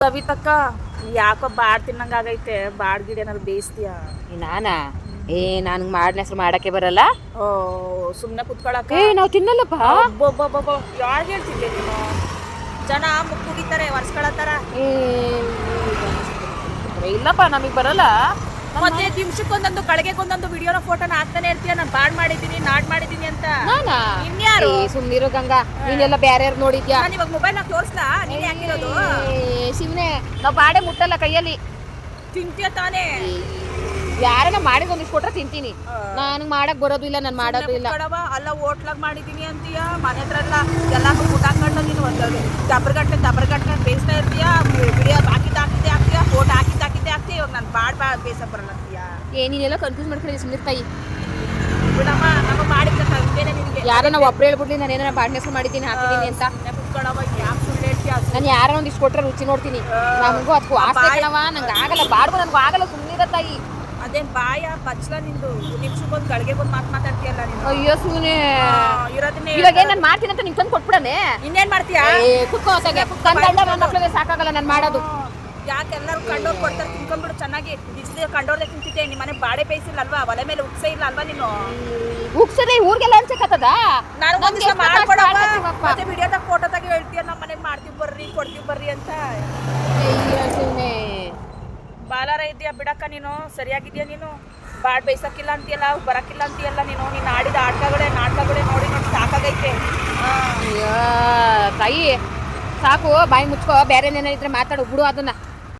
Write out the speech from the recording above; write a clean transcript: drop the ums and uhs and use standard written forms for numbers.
ಕವಿತಕ್ಕ ಯಾಕೋ ಬಾಡ್ ತಿನ್ನಂಗಾಗೈತೆ ಬಾಡ್ ಗಿಡ ಏನಾದ್ರು ಬೇಯಿಸ್ತೀಯಾ? ನಾನಾ ನನ್ಗೆ ಮಾಡಿನ ಹೆಸರು ಮಾಡಕ್ಕೆ ಬರಲ್ಲ. ಓ ಸುಮ್ಮನೆ ಕುತ್ಕೊಳಕ ನಾವು ತಿನ್ನಲ್ಲಪ್ಪ. ಯಾರು ಹೇಳ್ತಿದ್ದೆ ನೀನು? ಜನ ಮುಕ್ಕುಗಿತಾರೆ ವರ್ಷಗಳತ್ತರ. ಇಲ್ಲಪ್ಪ ನಮಗೆ ಬರಲ್ಲ. ಮತ್ತೆ ದಿವ್ಸಕ್ಕೊಂದೊಂದು ಕಳೆಗೆಗೊಂದೊಂದು ವಿಡಿಯೋನ ಫೋಟೋನ ಹಾಕ್ತಾನೆ ಇರ್ತೀಯ, ನಾನು ಬಾಡ್ ಮಾಡಿದ್ದೀನಿ ನಾಡ್ ಮಾಡಿದ್ದೀನಿ ಅಂತ. ನಾನಾ ಇನ್ಯಾರು? ಸುಮ್ನಿರೋ ಗಂಗಾ, ನೀನೆಲ್ಲ ಬೇರೆ ನೋಡಿದ್ಯಾ? ನಾನು ಇವಾಗ ಮೊಬೈಲ್ ನಾಗ ತೋರಿಸ್ಲಾ ನೀನೇ ಹಾಕಿರೋದು? ಶಿವನೇ, ನಾವು ಬಾಡೆ ಮುಟ್ಟಲ್ಲ ಕೈಯಲ್ಲಿ. ತಿಂತೀಯ ತಾನೇ? ಯಾರನ್ನ ಮಾಡಿದ್ ಒಂದಿಷ್ಟು ಕೊಟ್ರೆ ತಿಂತೀನಿ. ನನಗೆ ಮಾಡಕ್ ಬರೋದು ಇಲ್ಲ, ನಾನು ಮಾಡೋದು ಇಲ್ಲ. ಅಲ್ಲ ಹೋಟ್ಲಾಗ ಮಾಡಿದ್ದೀನಿ ಅಂತೀಯ, ಮನೆ ಹತ್ರ ಎಲ್ಲ ಊಟ ಹಾಕೊಂಡು ನೀನು ಒಂದು ದಬ್ರಗಟ್ಟಲೆ ಬೇಯಿಸ್ತಾ ಇರ್ತೀಯ, ವಿಡಿಯೋ ಹಾಕಿದ್ದೆ ಫೋಟೋ ಹಾಕಿದ್ದೆ ಹಾಕ್ತೀಯ. ಇವಾಗ ನಾನು ಬಾಡ್ ಬೇಯಿಸಕ್ ಬರಲ್ಲ ಅಂತೀಯ? ನೀನೆಲ್ಲ ಕನ್ಫ್ಯೂಸ್ ಮಾಡ್ಕೊಂಡು ಸುಮ್ಮನೆ ತಾಯಿ ಬಿಡಮ್ಮ, ನಮ್ಮ ಮಾಡಿದ್ದ ತಂದೇನೆ ನಿನಗೆ. ಯಾರನ್ನ ಒಬ್ರು ಹೇಳ್ಬಿಡ್ಲಿ ನಾನು ಏನಾರ ಬಾಡ್ನ ಹೆಸರು ಮಾಡಿದ್ದೀನಿ ಹಾಕಿದ್ದೀನಿ ಅಂತ. ಕುತ್ಕೊಳ್ಳವ ಯಾಕೆ ಸುಳ್ಳು ಹೇಳ್ತೀಯ? ನಾನು ಯಾರೋ ಒಂದಿಷ್ಟು ಕೊಟ್ರೆ ರುಚಿ ನೋಡ್ತೀನಿ. ನಮಗೂ ಅದಕ್ಕೂ ಆಸೆ ಕಣವ, ನಂಗೆ ಆಗಲ್ಲ ಬಾಡ್ಬೋ, ನನಗೂ ಆಗಲ್ಲ. ಸುಮ್ಮನಿರ ತಾಯಿ. ಅದೇನ್ ಬಾಯ ಬಚ್ಚಲ ನಿಂದು? ನಿಮಿಷಕ್ಕೊಂದು ಗಳಿಗೆಗೊಂದು ಮಾತಾಡ್ತೀಯಲ್ಲ ನೀನು. ಅಯ್ಯೋ ಸುಮ್ಮನೆ ಇರೋದನ್ನೇ ಇವಾಗ ಏನ್ ನಾನು ಮಾಡ್ತೀನಿ ಅಂತ ನಿಂಗೆ ತಂದು ಕೊಟ್ಬಿಡನೆ. ಇನ್ನೇನ್ ಮಾಡ್ತೀಯಾ? ಕುತ್ಕೋ ಹೊಸಾಗೆ ನನ್ನ ಮಕ್ಳಿಗೆ ಸಾಕಾಗಲ್ಲ ನಾನು ಮಾಡೋದು. ಯಾಕೆ ಎಲ್ಲರೂ ಕಂಡೋರ್ ಕೊಡ್ತಾರೆ, ತಿನ್ಕೊಂಡ್ಬಿಡು ಚೆನ್ನಾಗಿ. ಬಿಸಿಲು ಕಂಡೋರ್ದೆ ತಿಂತಿದ್ದೆ. ನಿಮ್ಮ ಮನೆ ಬಾಡೆ ಬೇಯಿಸಿಲ್ಲ ಅಲ್ವಾ? ಒಲೆ ಮೇಲೆ ಉಗ್ಸೇ ಇಲ್ಲ ಅಲ್ವಾ ನೀನು? ಉಗ್ಸದೆ ಊರಿಗೆಲ್ಲ ಅನ್ಸಕತ್ತದ? ನಾನು ಒಂದ್ ದಿವಸ ಮಾಡ್ಕೊಡವ, ಮತ್ತೆ ವಿಡಿಯೋದಾಗ ಫೋಟೋದಾಗ ಹೇಳ್ತೀಯ ನಮ್ಮ ಮನೆಗೆ ಮಾಡ್ತೀವಿ ಬರ್ರಿ ಕೊಡ್ತೀವಿ ಬರ್ರಿ ಅಂತ. ಬಾಲಾರ ಇದೆಯಾ ಬಿಡಕ್ಕ ನೀನು? ಸರಿಯಾಗಿದ್ಯಾ ನೀನು? ಬಾಡ್ ಬೇಯಿಸಕ್ಕಿಲ್ಲ ಅಂತೀಯಲ್ಲ, ಬರಕ್ಕಿಲ್ಲ ಅಂತೀಯಲ್ಲ ನೀನು. ನೀನು ಆಡಿದ ನಾಟಕಗಳೇ ನೋಡಿ ಸಾಕಾಗೈತೆ. ತಾಯಿ ಸಾಕು, ಬಾಯಿ ಮುಚ್ಕೋ. ಬೇರೆ ಏನಾರ ಇದ್ರೆ ಮಾತಾಡು ಬಿಡು ಅದನ್ನ.